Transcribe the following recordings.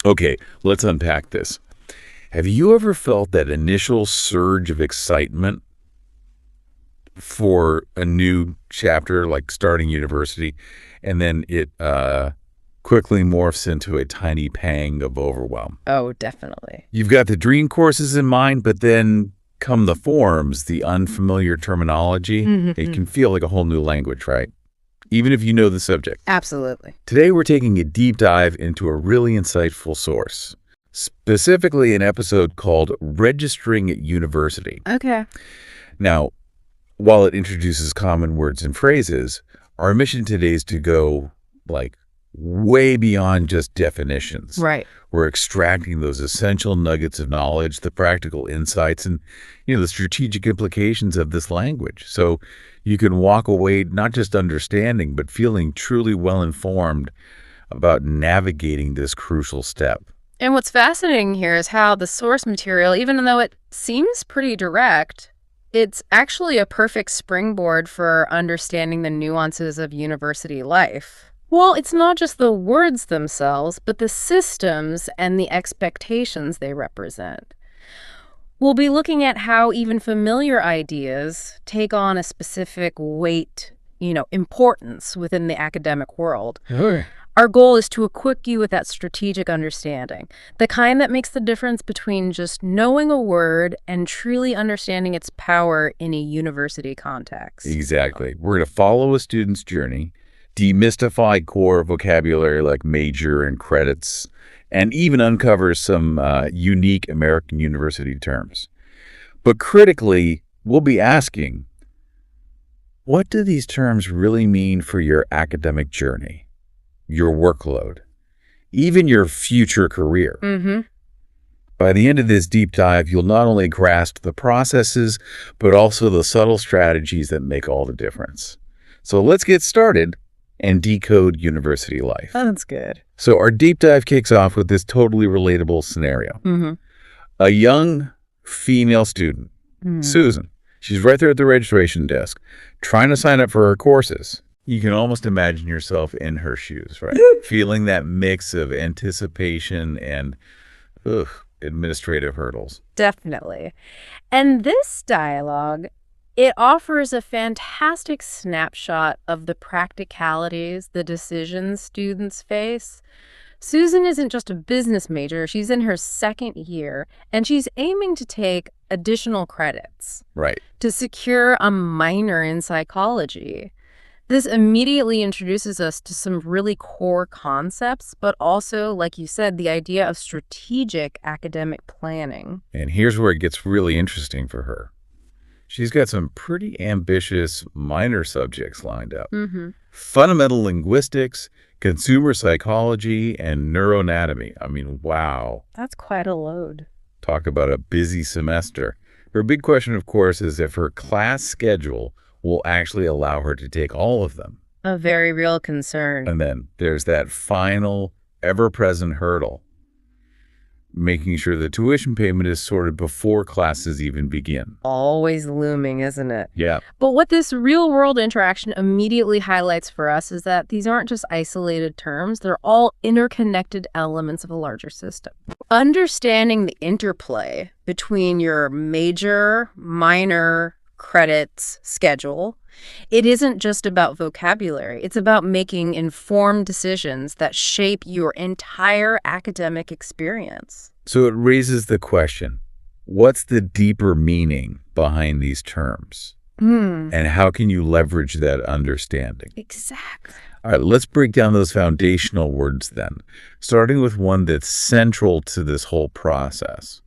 Okay, let's unpack this. Have you ever felt that initial surge of excitement for a new chapter, like starting university, and then it quickly morphs into a tiny pang of overwhelm? Oh, definitely. You've got the dream courses in mind, but then come the forms, the unfamiliar terminology. It can feel like a whole new language, right? Even if you know the subject. Absolutely. Today, we're taking a deep dive into a really insightful source, specifically an episode called Registering at University. Okay. Now, while it introduces common words and phrases, our mission today is to go like way beyond just definitions. Right. We're extracting those essential nuggets of knowledge, the practical insights, and the strategic implications of this language. So you can walk away not just understanding, but feeling truly well-informed about navigating this crucial step. And what's fascinating here is how the source material, even though it seems pretty direct, it's actually a perfect springboard for understanding the nuances of university life. Well, it's not just the words themselves, but the systems and the expectations they represent. We'll be looking at how even familiar ideas take on a specific weight, importance within the academic world. Sure. Our goal is to equip you with that strategic understanding, the kind that makes the difference between just knowing a word and truly understanding its power in a university context. Exactly. We're going to follow a student's journey, demystify core vocabulary like major and credits, and even uncover some unique American university terms. But critically, we'll be asking, what do these terms really mean for your academic journey, your workload, even your future career? By the end of this deep dive, you'll not only grasp the processes, but also the subtle strategies that make all the difference. So let's get started and decode university life. Oh, that's good. So our deep dive kicks off with this totally relatable scenario. A young female student, Susan, she's right there at the registration desk, trying to sign up for her courses. You can almost imagine yourself in her shoes, right? Feeling that mix of anticipation and administrative hurdles. Definitely. And this dialogue, it offers a fantastic snapshot of the practicalities, the decisions students face. Susan isn't just a business major, she's in her second year, and she's aiming to take additional credits. Right. To secure a minor in psychology. This immediately introduces us to some really core concepts, but also, like you said, the idea of strategic academic planning. And here's where it gets really interesting for her. She's got some pretty ambitious minor subjects lined up. Fundamental linguistics, consumer psychology, and neuroanatomy. I mean, wow. That's quite a load. Talk about a busy semester. Her big question, of course, is if her class schedule will actually allow her to take all of them. A very real concern. And then there's that final, ever-present hurdle, making sure the tuition payment is sorted before classes even begin. Always looming, isn't it? Yeah. But what this real-world interaction immediately highlights for us is that these aren't just isolated terms. They're all interconnected elements of a larger system. Understanding the interplay between your major, minor, credits schedule, it isn't just about vocabulary. It's about making informed decisions that shape your entire academic experience. So it raises the question, what's the deeper meaning behind these terms? And how can you leverage that understanding? Exactly. All right, let's break down those foundational words then, starting with one that's central to this whole process,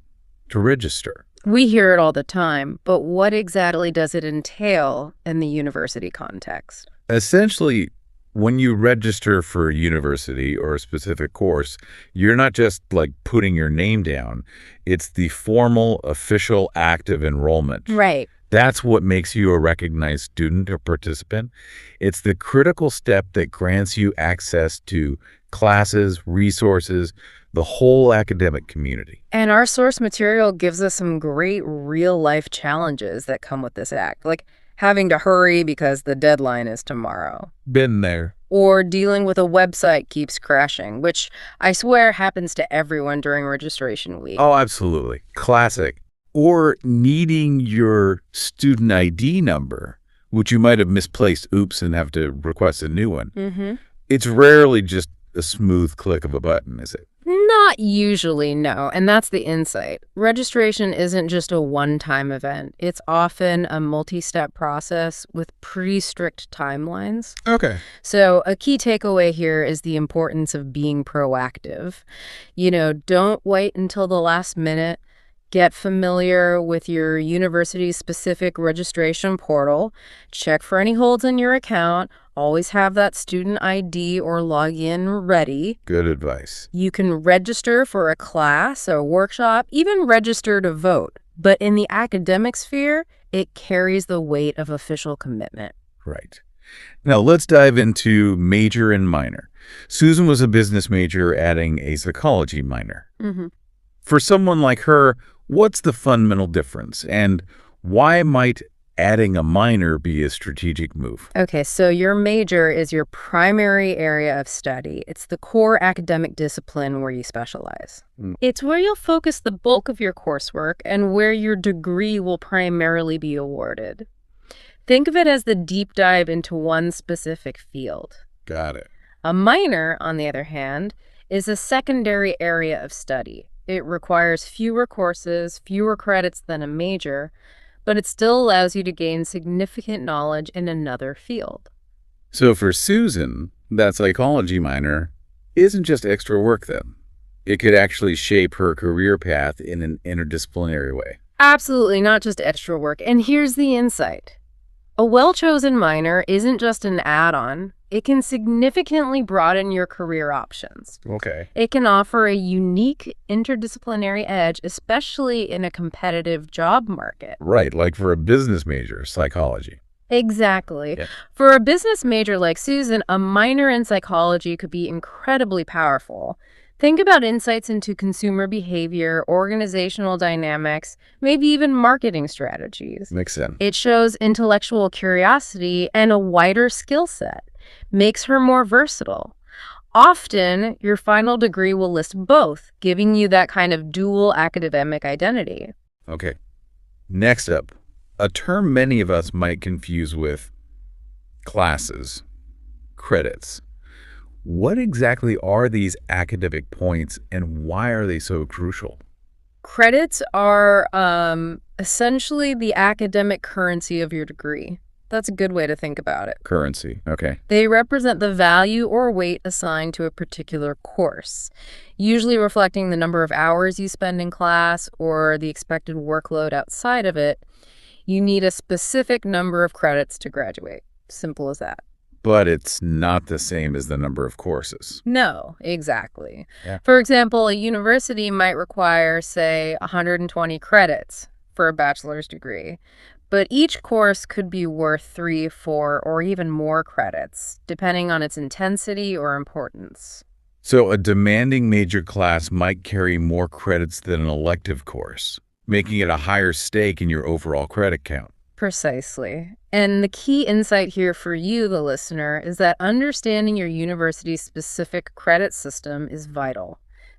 to register. We hear it all the time, but what exactly does it entail in the university context? Essentially, when you register for a university or a specific course, you're not just like putting your name down. It's the formal, official act of enrollment. Right. That's what makes you a recognized student or participant. It's the critical step that grants you access to classes, resources, the whole academic community. And our source material gives us some great real-life challenges that come with this act, like having to hurry because the deadline is tomorrow. Been there. or dealing with a website keeps crashing, which I swear happens to everyone during registration week. Oh, absolutely. Classic. Or needing your student ID number, which you might have misplaced, oops, and have to request a new one. Mm-hmm. It's rarely just a smooth click of a button, is it? Not usually, no. And that's the insight. Registration isn't just a one-time event. It's often a multi-step process with pretty strict timelines. Okay. So a key takeaway here is the importance of being proactive. Don't wait until the last minute. Get familiar with your university-specific registration portal. Check for any holds in your account. Always have that student ID or login ready. Good advice. You can register for a class, a workshop, even register to vote. But in the academic sphere, it carries the weight of official commitment. Right. Now, let's dive into major and minor. Susan was a business major, adding a psychology minor. Mm-hmm. For someone like her, what's the fundamental difference, and why might adding a minor be a strategic move? Okay, so your major is your primary area of study. It's the core academic discipline where you specialize. It's where you'll focus the bulk of your coursework and where your degree will primarily be awarded. Think of it as the deep dive into one specific field. Got it. A minor, on the other hand, is a secondary area of study. It requires fewer courses, fewer credits than a major, but it still allows you to gain significant knowledge in another field. So for Susan, that psychology minor isn't just extra work then. It could actually shape her career path in an interdisciplinary way. Absolutely, not just extra work. And here's the insight. A well-chosen minor isn't just an add-on. It can significantly broaden your career options. Okay. It can offer a unique interdisciplinary edge, especially in a competitive job market. Right, like for a business major, psychology. Exactly. Yeah. For a business major like Susan, a minor in psychology could be incredibly powerful. Think about insights into consumer behavior, organizational dynamics, maybe even marketing strategies. Makes sense. It shows intellectual curiosity and a wider skill set, makes her more versatile. Often, your final degree will list both, giving you that kind of dual academic identity. Okay. Next up, a term many of us might confuse with classes, credits. What exactly are these academic points and why are they so crucial? Credits are essentially the academic currency of your degree. That's a good way to think about it. Currency. Okay. They represent the value or weight assigned to a particular course, usually reflecting the number of hours you spend in class or the expected workload outside of it. You need a specific number of credits to graduate. Simple as that. But it's not the same as the number of courses. No, exactly. Yeah. For example, a university might require, say, 120 credits for a bachelor's degree, but each course could be worth 3, 4, or even more credits, depending on its intensity or importance. So a demanding major class might carry more credits than an elective course, making it a higher stake in your overall credit count. Precisely. And the key insight here for you, the listener, is that understanding your university's specific credit system is vital.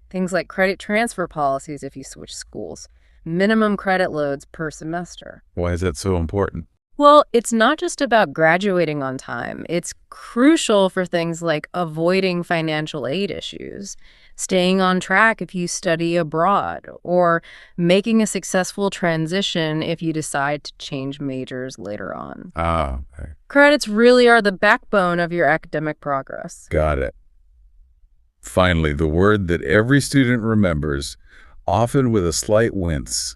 Things like credit transfer policies if you switch schools, minimum credit loads per semester. Why is that so important? Well, it's not just about graduating on time. It's crucial for things like avoiding financial aid issues, staying on track if you study abroad, or making a successful transition if you decide to change majors later on. Ah, okay. Credits really are the backbone of your academic progress. Got it. Finally, the word that every student remembers, often with a slight wince,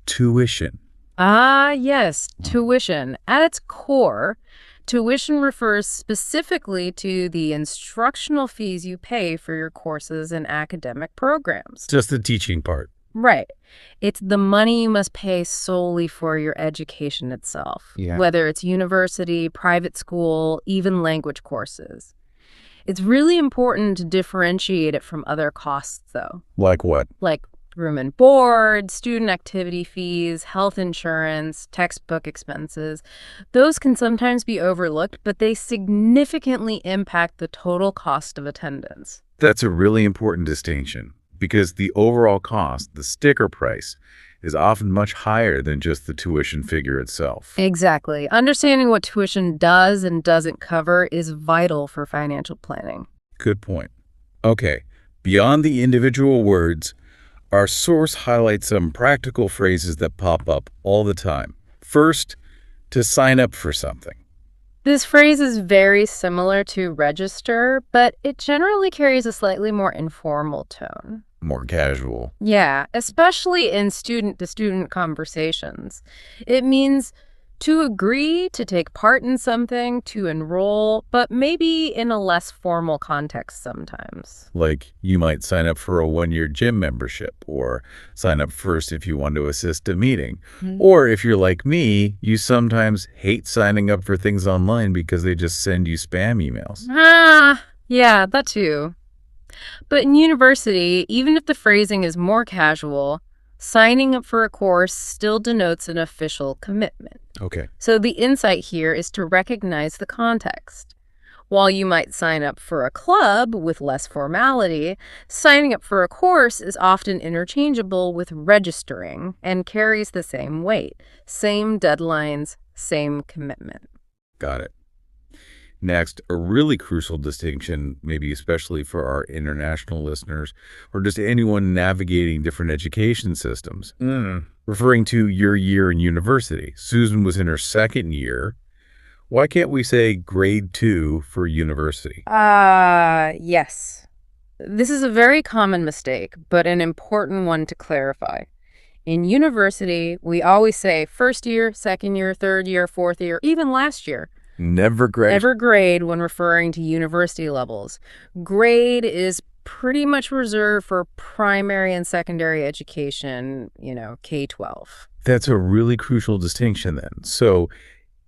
tuition. Ah, yes, tuition. At its core, tuition refers specifically to the instructional fees you pay for your courses and academic programs. Just the teaching part. Right. It's the money you must pay solely for your education itself, Yeah. whether it's university, private school, even language courses. It's really important to differentiate it from other costs, though, Like what? like room and board, student activity fees, health insurance, textbook expenses. Those can sometimes be overlooked, but they significantly impact the total cost of attendance. That's a really important distinction because the overall cost, the sticker price, is often much higher than just the tuition figure itself. Exactly. Understanding what tuition does and doesn't cover is vital for financial planning. Good point. Okay, beyond the individual words, our source highlights some practical phrases that pop up all the time. First, to sign up for something. This phrase is very similar to register, but it generally carries a slightly more informal tone. More casual. Yeah, especially in student-to-student conversations. It means to agree to take part in something, to enroll, but maybe in a less formal context sometimes. Like you might sign up for a one-year gym membership or sign up first if you want to assist a meeting. Or if you're like me, you sometimes hate signing up for things online because they just send you spam emails. Yeah, that too. But in university, even if the phrasing is more casual, signing up for a course still denotes an official commitment. Okay. So the insight here is to recognize the context. While you might sign up for a club with less formality, signing up for a course is often interchangeable with registering and carries the same weight, same deadlines, same commitment. Got it. Next, a really crucial distinction, maybe especially for our international listeners or just anyone navigating different education systems, referring to your year in university. Susan was in her second year. Why can't we say grade 2 for university? Yes. This is a very common mistake, but an important one to clarify. In university, we always say first year, second year, third year, fourth year, even last year. Never grade. Never grade when referring to university levels. Grade is pretty much reserved for primary and secondary education, K-12. That's a really crucial distinction then. So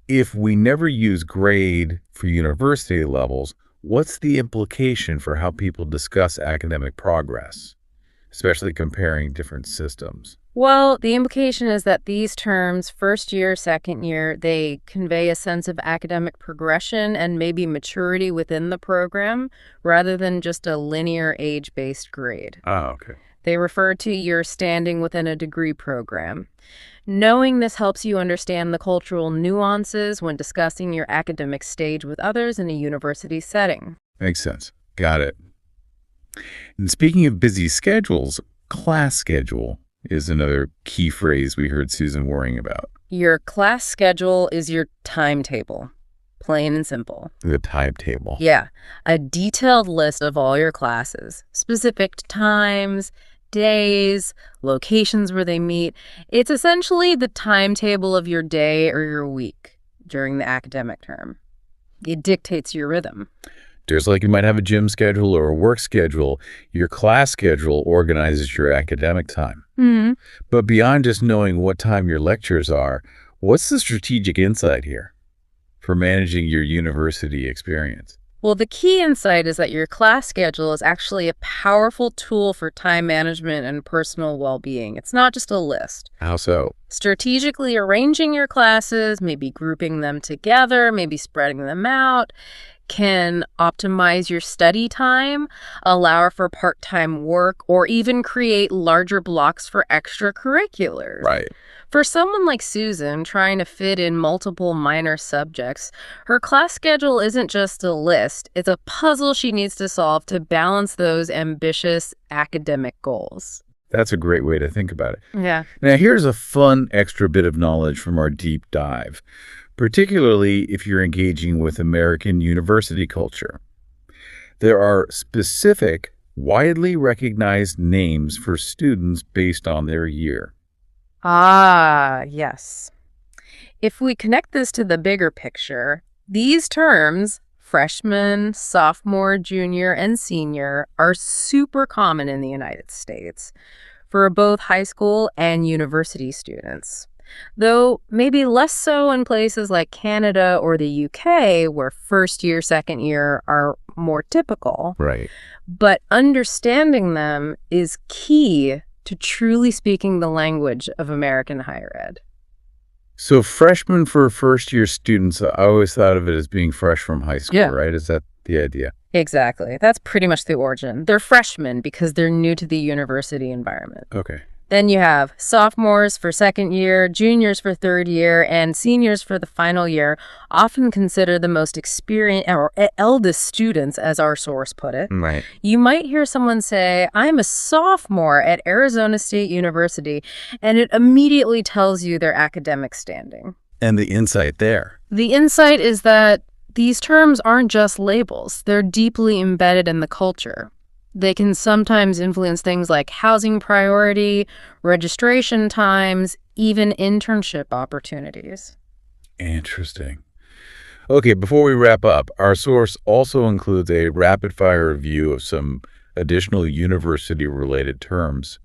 if we never use grade for university levels, what's the implication for how people discuss academic progress, especially comparing different systems? Well, the implication is that these terms, first year, second year, they convey a sense of academic progression and maybe maturity within the program rather than just a linear age-based grade. Okay. They refer to your standing within a degree program. Knowing this helps you understand the cultural nuances when discussing your academic stage with others in a university setting. Makes sense. Got it. And speaking of busy schedules, class schedule is another key phrase we heard Susan worrying about. Your class schedule is your timetable, plain and simple. The timetable. Yeah, a detailed list of all your classes, specific times, days, locations where they meet. It's essentially the timetable of your day or your week during the academic term. It dictates your rhythm. Just like you might have a gym schedule or a work schedule, your class schedule organizes your academic time. But beyond just knowing what time your lectures are, what's the strategic insight here for managing your university experience? Well, the key insight is that your class schedule is actually a powerful tool for time management and personal well-being. It's not just a list. How so? Strategically arranging your classes, maybe grouping them together, maybe spreading them out, can optimize your study time, allow for part-time work, or even create larger blocks for extracurriculars. Right. For someone like Susan, trying to fit in multiple minor subjects, her class schedule isn't just a list. It's a puzzle she needs to solve to balance those ambitious academic goals. That's a great way to think about it. Yeah. Now, here's a fun extra bit of knowledge from our deep dive, particularly if you're engaging with American university culture. There are specific, widely recognized names for students based on their year. Yes. If we connect this to the bigger picture, these terms, freshman, sophomore, junior, and senior, are super common in the United States for both high school and university students. Though maybe less so in places like Canada or the UK, where first year, second year are more typical. Right. But understanding them is key to truly speaking the language of American higher ed. So freshmen for first-year students, I always thought of it as being fresh from high school, Yeah. right? Is that the idea? Exactly. That's pretty much the origin. They're freshmen because they're new to the university environment. Okay. Then you have sophomores for second year, juniors for third year, and seniors for the final year, often considered the most experienced or eldest students, as our source put it. Right. You might hear someone say, I'm a sophomore at Arizona State University, and it immediately tells you their academic standing. And the insight there. The insight is that these terms aren't just labels, they're deeply embedded in the culture. They can sometimes influence things like housing priority, registration times, even internship opportunities. Interesting. Okay, before we wrap up, our source also includes a rapid-fire review of some additional university-related terms.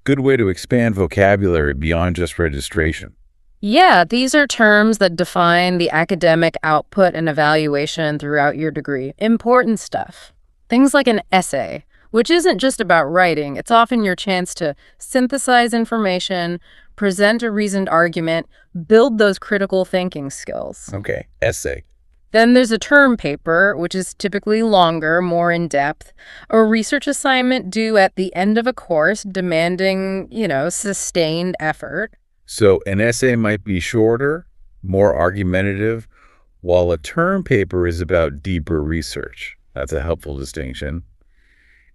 Good way to expand vocabulary beyond just registration. Yeah, these are terms that define the academic output and evaluation throughout your degree. Important stuff. Things like an essay, which isn't just about writing. It's often your chance to synthesize information, present a reasoned argument, build those critical thinking skills. Okay, essay. Then there's a term paper, which is typically longer, more in-depth, a research assignment due at the end of a course demanding, sustained effort. So an essay might be shorter, more argumentative, while a term paper is about deeper research. That's a helpful distinction.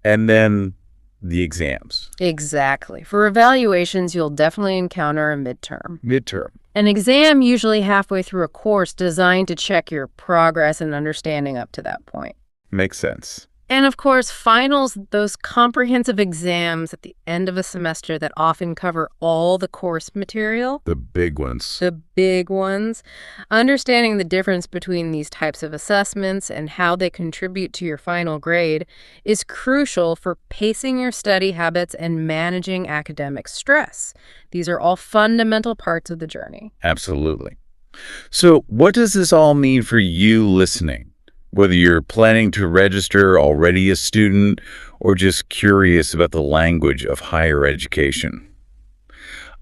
And then the exams. Exactly. For evaluations, you'll definitely encounter a midterm. Midterm. An exam usually halfway through a course designed to check your progress and understanding up to that point. Makes sense. And of course, finals, those comprehensive exams at the end of a semester that often cover all the course material. The big ones. The big ones. Understanding the difference between these types of assessments and how they contribute to your final grade is crucial for pacing your study habits and managing academic stress. These are all fundamental parts of the journey. Absolutely. So what does this all mean for you listening? Whether you're planning to register, already a student, or just curious about the language of higher education.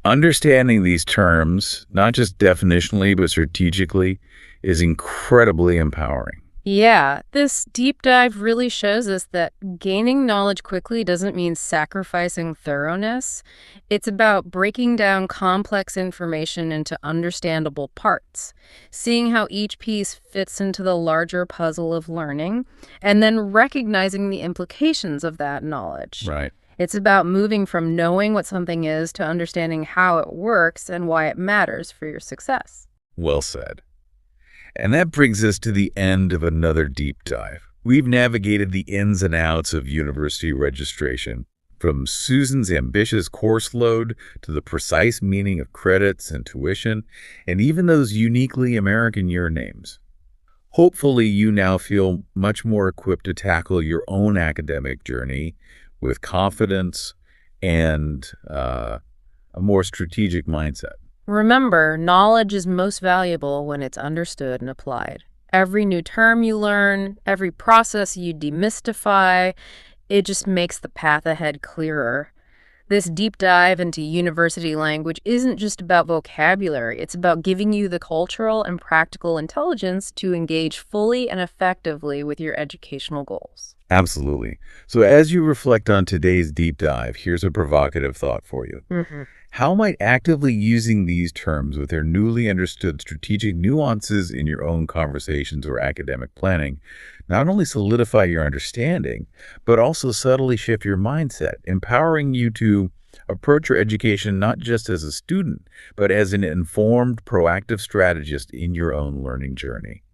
Understanding these terms, not just definitionally, but strategically, is incredibly empowering. Yeah, this deep dive really shows us that gaining knowledge quickly doesn't mean sacrificing thoroughness. It's about breaking down complex information into understandable parts, seeing how each piece fits into the larger puzzle of learning, and then recognizing the implications of that knowledge. Right. It's about moving from knowing what something is to understanding how it works and why it matters for your success. Well said. And that brings us to the end of another deep dive. We've navigated the ins and outs of university registration, from Susan's ambitious course load to the precise meaning of credits and tuition, and even those uniquely American year names. Hopefully, you now feel much more equipped to tackle your own academic journey with confidence and a more strategic mindset. Remember, knowledge is most valuable when it's understood and applied. Every new term you learn, every process you demystify, it just makes the path ahead clearer. This deep dive into university language isn't just about vocabulary. It's about giving you the cultural and practical intelligence to engage fully and effectively with your educational goals. Absolutely. So as you reflect on today's deep dive, here's a provocative thought for you. How might actively using these terms with their newly understood strategic nuances in your own conversations or academic planning not only solidify your understanding, but also subtly shift your mindset, empowering you to approach your education not just as a student, but as an informed, proactive strategist in your own learning journey?